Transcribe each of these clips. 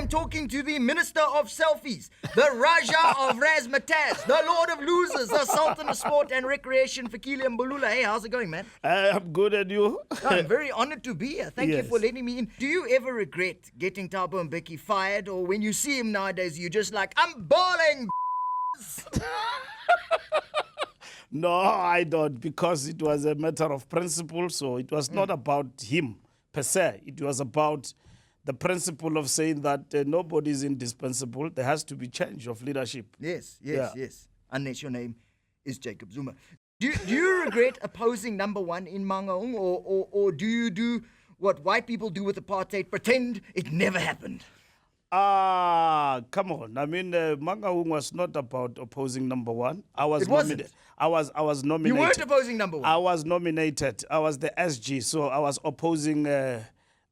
am talking to the Minister of Selfies, the Raja of Razzmatazz, the Lord of Losers, the Sultan of Sport and Recreation, Fikile Mbalula. Hey, how's it going, man? I'm good, and you? I'm very honored to be here. Thank you Yes. for letting me in. Do you ever regret getting Thabo Mbeki fired, or when you see him nowadays, you're just like, I'm balling? No, I don't, because it was a matter of principle. So it was not about him per se. It was about the principle of saying that nobody is indispensable. There has to be change of leadership. Yes. Yeah. Unless your name is Jacob Zuma. Do you regret opposing number one in Mangaung, or do you do what white people do with apartheid, pretend it never happened? Come on. I mean, Mangaung was not about opposing number one. I was It wasn't. nominated. I was nominated. You weren't opposing number one. I was nominated. I was the SG, so I was opposing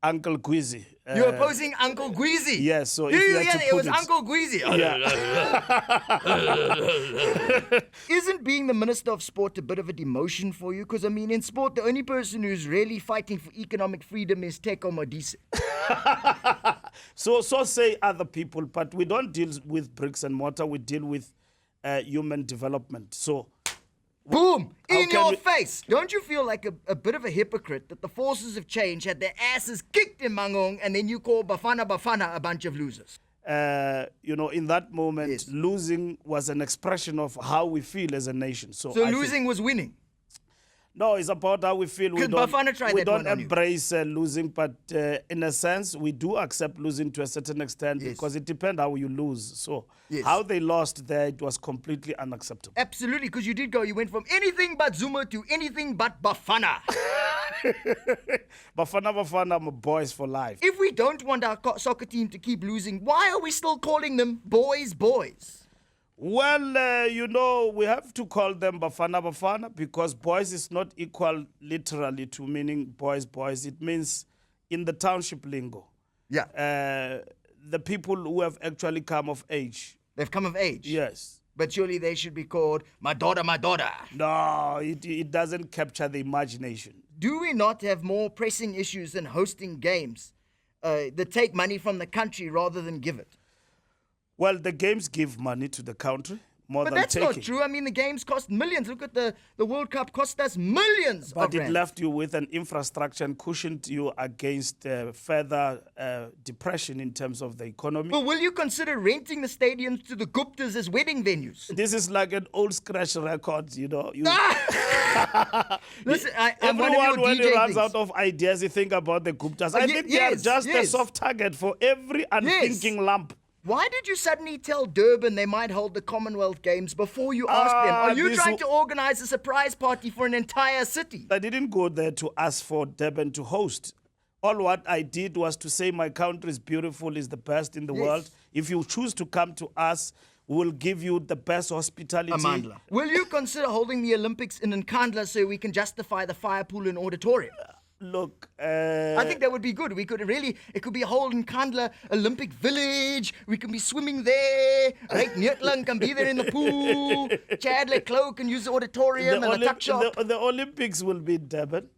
Uncle Gwizi. You're opposing Uncle Gweezy. Yes, so if Yeah, you had to it put was it- Uncle Gweezy. Isn't being the Minister of Sport a bit of a demotion for you? Because, I mean, in sport, the only person who's really fighting for economic freedom is Teko Modise. So say other people, but we don't deal with bricks and mortar. We deal with human development. So, Boom! How In can your we- face! Don't you feel like a bit of a hypocrite that the forces of change had their asses kicked in Mangaung, and then you call Bafana a bunch of losers? in that moment, Yes. losing was an expression of how we feel as a nation. So I Losing was winning. No, it's about how we feel. Could Bafana try we that don't one on you? embrace losing, but in a sense, we do accept losing to a certain extent Yes. because it depends how you lose. So Yes. how they lost there, it was completely unacceptable. Absolutely, because you went from anything but Zuma to anything but Bafana. Bafana, my boys for life. If we don't want our soccer team to keep losing, why are we still calling them boys? Well, we have to call them Bafana because boys is not equal literally to meaning boys. It means in the township lingo. Yeah. The people who have actually come of age. They've come of age. Yes. But surely they should be called my daughter. No, it doesn't capture the imagination. Do we not have more pressing issues than hosting games that take money from the country rather than give it? Well, the games give money to the country more But than that's taking. not true. I mean, the games cost millions. Look at the World Cup cost us millions But of it rand. left you with an infrastructure and cushioned you against further depression in terms of the economy. Well, will you consider renting the stadiums to the Guptas as wedding venues? This is like an old scratch record, You Listen, I'm one of Everyone, your when DJ he runs things. out of ideas, he think about the Guptas. I think they are yes, just a yes. soft target for every unthinking lump. Why did you suddenly tell Durban they might hold the Commonwealth Games before you asked them? Are you this trying w- to organize a surprise party for an entire city? I didn't go there to ask for Durban to host. All what I did was to say my country is beautiful, is the best in the world. If you choose to come to us, we will give you the best hospitality. Amandla. Will you consider holding the Olympics in Nkandla so we can justify the fire pool and auditorium? Look, I think that would be good. It could be a whole Nkandla Olympic village. We can be swimming there. Right, Nyetlang can be there in the pool. Chad Leclerc can use the auditorium and the tuck shop. the Olympics will be in Durban.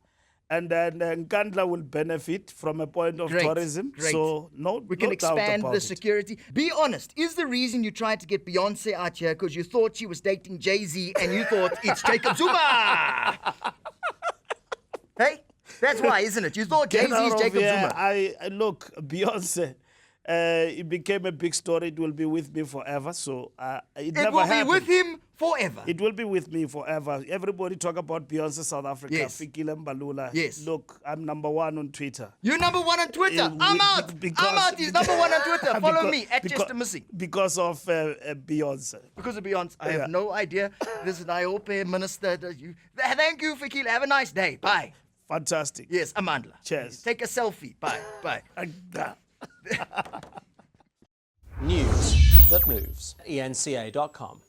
And then Nkandla will benefit from a point of tourism. Great. So, We can expand the security. Be honest. Is the reason you tried to get Beyonce out here because you thought she was dating Jay-Z and you thought it's Jacob Zuma? Hey? That's why, isn't it? You thought Jay-Z's Jacob Zuma. Look, Beyonce, it became a big story. It will be with me forever. So it never will happened. be with him forever. It will be with me forever. Everybody talk about Beyonce South Africa, Yes. Fikile Mbalula. Yes. Look, I'm number one on Twitter. You're number one on Twitter. Yeah, I'm out. He's number one on Twitter. Follow me at Chester Missing. Because of Beyonce. Because of Beyonce. I have no idea. This is an IOP minister. Thank you, Fikile. Have a nice day. Bye. Fantastic. Yes, Amandla. Cheers. Take a selfie. Bye. Bye. Agda. News that moves. ENCA.com.